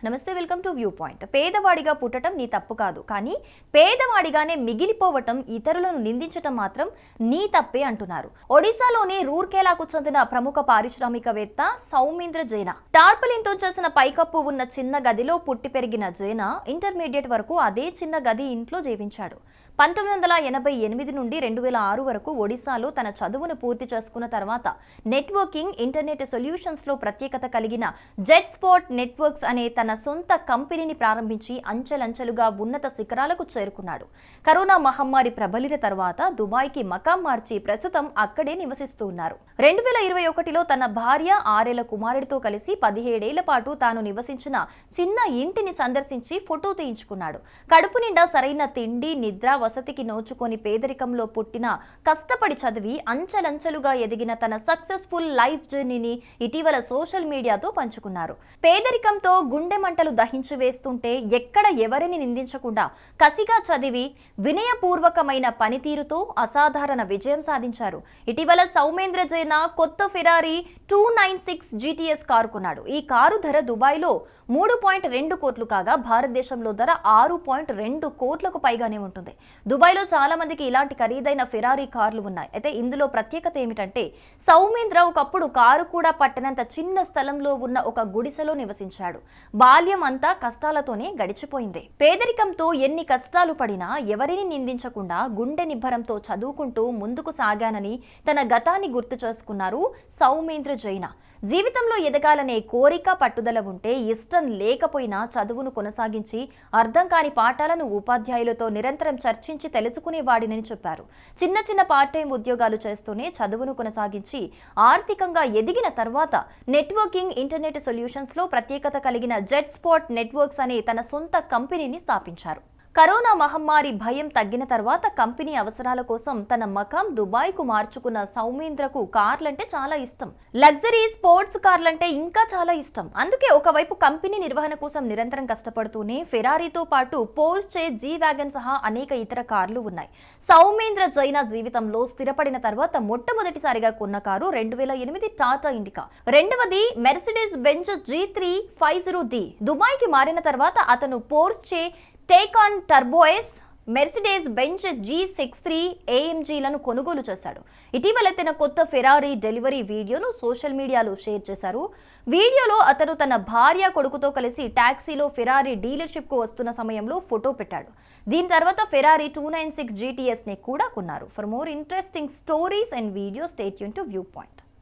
నమస్తే, welcome to view point. పేదవాడిగా పుట్టడం నీ తప్పు కాదు, కానీ పేదవాడిగానే మిగిలిపోవటం, ఇతరులను నిందించటం మాత్రం నీ తప్పే అంటున్నారు ఒడిశాలోని రూర్కేలాకు చెందిన ప్రముఖ పారిశ్రామికవేత్త సౌమేంద్ర జైనా. టార్పలిన్తో చేసిన పైకప్పు ఉన్న చిన్న గదిలో పుట్టి పెరిగిన జైనా ఇంటర్మీడియట్ వరకు అదే చిన్న గది ఇంట్లో జీవించాడు. 1988 నుండి 2006 వరకు ఒడిశాలో తన చదువును పూర్తి చేసుకున్న తర్వాత నెట్వర్కింగ్, ఇంటర్నెట్ సొల్యూషన్స్ లో ప్రత్యేకత కలిగిన జెట్ స్పాట్ నెట్వర్క్స్ అనే తన సొంత కంపెనీని ప్రారంభించి అంచెలంచెలుగా ఉన్నత శిఖరాలకు చేరుకున్నాడు. కరోనా మహమ్మారి ప్రబలిన తర్వాత దుబాయ్కి మకాం మార్చి ప్రస్తుతం అక్కడే నివసిస్తూ ఉన్నారు. 2021లో తన భార్య, 6 ఏళ్ల కుమారుడితో కలిసి 17 ఏళ్ల పాటు తాను నివసించిన చిన్న ఇంటిని సందర్శించి ఫోటో తీయించుకున్నాడు. కడుపు నిండా సరైన తిండి, నిద్ర, వసతికి నోచుకొని పేదరికంలో పుట్టిన, కష్టపడి చదివి అంచెలంచెలుగా ఎదిగిన తన సక్సెస్ఫుల్ లైఫ్ జర్నీని ఇటీవల సోషల్ మీడియాతో పంచుకున్నారు. పేదరికంతో గుండె మంటలు దహించి వేస్తుంటే ఎక్కడ ఎవరిని నిందించకుండా కసిగా చదివి వినయపూర్వకమైన పనితీరుతో అసాధారణ విజయం సాధించారు. ఇటీవల సౌమేంద్ర జైనా కొత్త ఫెరారీ 296 GTS కారు కొన్నాడు. ఈ కారు ధర దుబాయ్లో 3.2 కోట్లు కాగా భారతదేశంలో ధర 6.2 కోట్లకు పైగానే ఉంటుంది. దుబాయ్లో చాలా మందికి ఇలాంటి ఖరీదైన ఫెరారీ కార్లు ఉన్నాయి. అయితే ఇందులో ప్రత్యేకత ఏమిటంటే సౌమేంద్ర ఒకప్పుడు కారు కూడా పట్టనంత చిన్న స్థలంలో ఉన్న ఒక గుడిసెలో నివసించాడు. బాల్యం అంతా కష్టాలతోనే గడిచిపోయింది. పేదరికంతో ఎన్ని కష్టాలు పడినా ఎవరిని నిందించకుండా గుండె నిబ్బరంతో చదువుకుంటూ ముందుకు సాగానని తన గతాన్ని గుర్తు చేసుకున్నారు సౌమేంద్ర జైనా. జీవితంలో ఎదగాలనే కోరిక, పట్టుదల ఉంటే ఇష్టం లేకపోయినా చదువును కొనసాగించి అర్థం కాని పాఠాలను ఉపాధ్యాయులతో నిరంతరం చర్చించి తెలుసుకునేవాడినని చెప్పారు. చిన్న చిన్న పార్ట్ టైం ఉద్యోగాలు చేస్తూనే చదువును కొనసాగించి ఆర్థికంగా ఎదిగిన తర్వాత నెట్వర్కింగ్, ఇంటర్నెట్ సొల్యూషన్స్ లో ప్రత్యేకత కలిగిన జెట్ స్పాట్ నెట్వర్క్స్ అనే తన సొంత కంపెనీని స్థాపించారు. కరోనా మహమ్మారి భయం తగ్గిన తర్వాత కంపెనీ అవసరాల కోసం తన మకాం దుబాయ్కు మార్చుకున్న సౌమేంద్రకు కార్లంటే చాలా ఇష్టం. లగ్జరీ స్పోర్ట్స్ కార్లంటే ఇంకా చాలా ఇష్టం. అందుకే ఒకవైపు కంపెనీ నిర్వహణ కోసం నిరంతరం కష్టపడుతూనే ఫెరారీతో పాటు పోర్షే, జీ వ్యాగన్ సహా అనేక ఇతర కార్లు ఉన్నాయి. సౌమేంద్ర జైనా జీవితంలో స్థిరపడిన తర్వాత మొట్టమొదటిసారిగా కొన్న కారు 2008 టాటా ఇండికా, రెండవది మెర్సిడెస్ బెంజ్ G3 50D. దుబాయ్కి మారిన తర్వాత అతను Porsche Taycan turbo S, Mercedes Benz G63 AMGలను కొనుగోలు చేశాడు. ఇటీవల తన కొత్త ఫెరారీ డెలివరీ వీడియోను సోషల్ మీడియాలో షేర్ చేశారు. వీడియోలో అతను తన భార్య, కొడుకుతో కలిసి టాక్సీలో ఫెరారీ డీలర్షిప్ కు వస్తున్న సమయంలో ఫోటో పెట్టాడు. దీని తర్వాత ఫెరారీ 296 GTS ని కూడా కొన్నారు. For more interesting stories and videos, stay tune to view point.